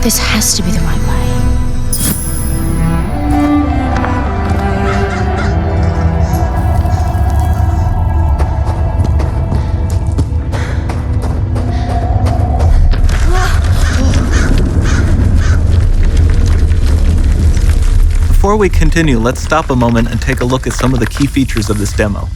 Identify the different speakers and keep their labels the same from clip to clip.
Speaker 1: This has to be the right way.
Speaker 2: Before we continue, let's stop a moment and take a look at some of the key features of this demo.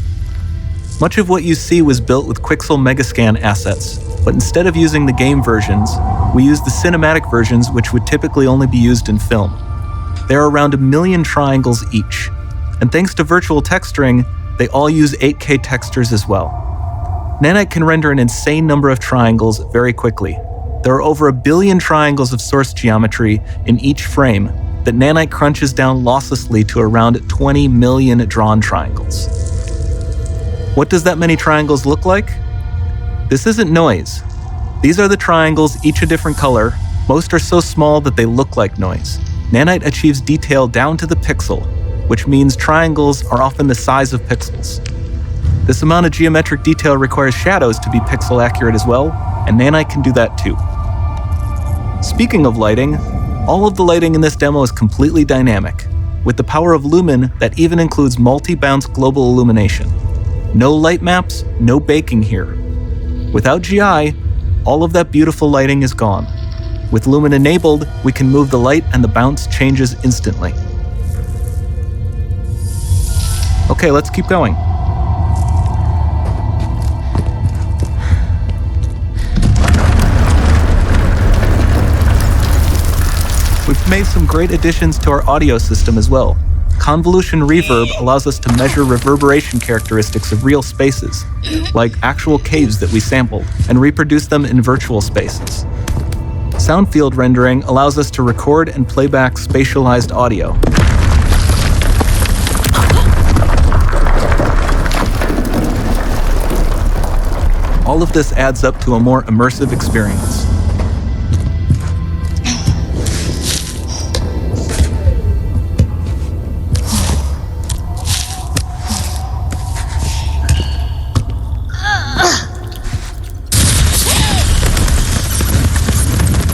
Speaker 2: Much of what you see was built with Quixel Megascan assets, but instead of using the game versions, we used the cinematic versions, which would typically only be used in film. There are around 1 million triangles each, and thanks to virtual texturing, they all use 8K textures as well. Nanite can render an insane number of triangles very quickly. There are over 1 billion triangles of source geometry in each frame that Nanite crunches down losslessly to around 20 million drawn triangles. What does that many triangles look like? This isn't noise. These are the triangles, each a different color. Most are so small that they look like noise. Nanite achieves detail down to the pixel, which means triangles are often the size of pixels. This amount of geometric detail requires shadows to be pixel accurate as well, and Nanite can do that too. Speaking of lighting, all of the lighting in this demo is completely dynamic, with the power of Lumen that even includes multi-bounce global illumination. No light maps, no baking here. Without GI, all of that beautiful lighting is gone. With Lumen enabled, we can move the light and the bounce changes instantly. Okay, let's keep going. We've made some great additions to our audio system as well. Convolution reverb allows us to measure reverberation characteristics of real spaces, like actual caves that we sampled, and reproduce them in virtual spaces. Sound field rendering allows us to record and play back spatialized audio. All of this adds up to a more immersive experience.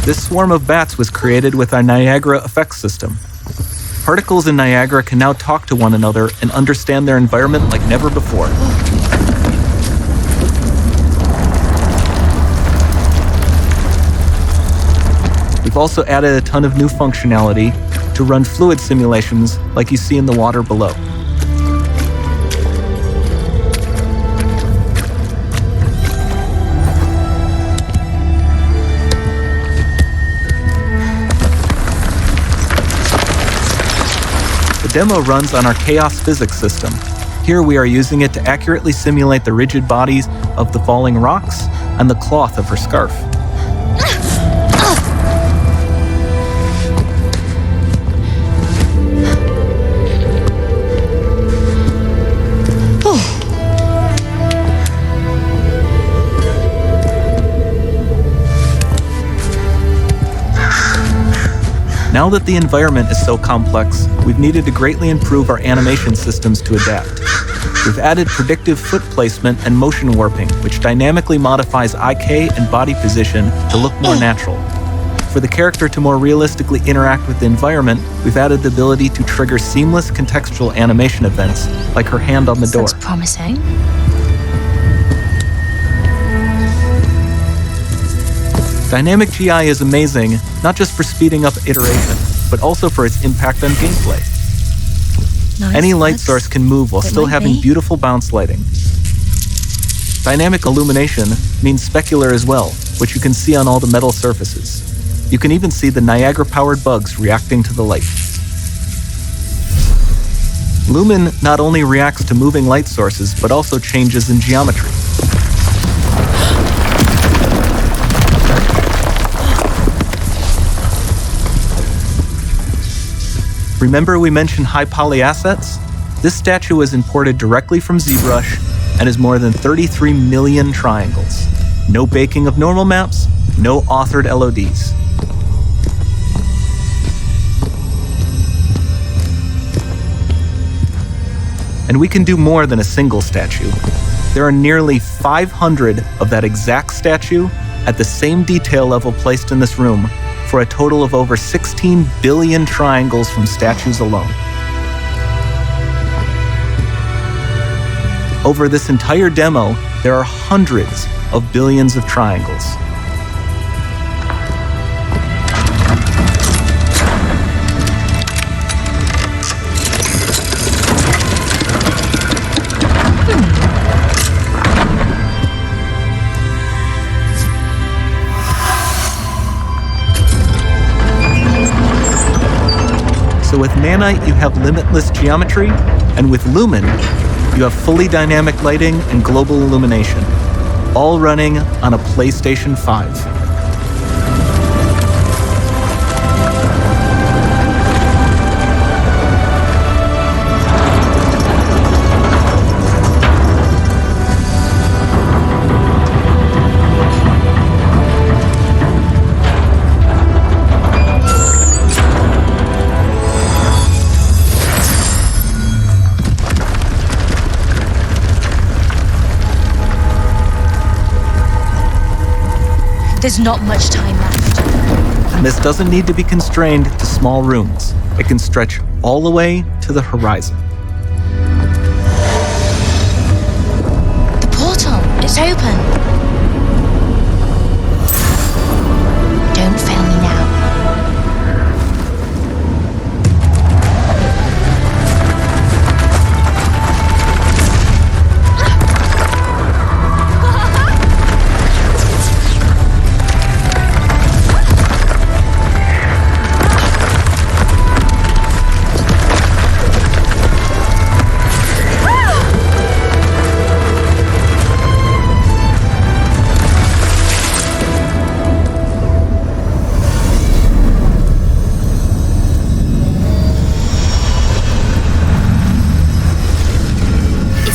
Speaker 2: This swarm of bats was created with our Niagara effects system. Particles in Niagara can now talk to one another and understand their environment like never before. We've also added a ton of new functionality to run fluid simulations like you see in the water below. The demo runs on our chaos physics system. Here we are using it to accurately simulate the rigid bodies of the falling rocks and the cloth of her scarf. Now that the environment is so complex, we've needed to greatly improve our animation systems to adapt. We've added predictive foot placement and motion warping, which dynamically modifies IK and body position to look more natural. For the character to more realistically interact with the environment, we've added the ability to trigger seamless contextual animation events, like her hand on the door.
Speaker 1: Sounds promising.
Speaker 2: Dynamic GI is amazing, not just for speeding up iteration, but also for its impact on gameplay.
Speaker 1: Nice.
Speaker 2: Any light source can move while still having beautiful bounce lighting. Dynamic illumination means specular as well, which you can see on all the metal surfaces. You can even see the Niagara-powered bugs reacting to the light. Lumen not only reacts to moving light sources, but also changes in geometry. Remember we mentioned high poly assets? This statue was imported directly from ZBrush and is more than 33 million triangles. No baking of normal maps, no authored LODs. And we can do more than a single statue. There are nearly 500 of that exact statue at the same detail level placed in this room for a total of over 16 billion triangles from statues alone. Over this entire demo, there are hundreds of billions of triangles. So with Nanite, you have limitless geometry, and with Lumen, you have fully dynamic lighting and global illumination, all running on a PlayStation 5.
Speaker 1: There's not much time left.
Speaker 2: And this doesn't need to be constrained to small rooms. It can stretch all the way to the horizon.
Speaker 1: The portal, it's open. Don't fail me now.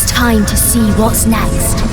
Speaker 3: Time to see what's next.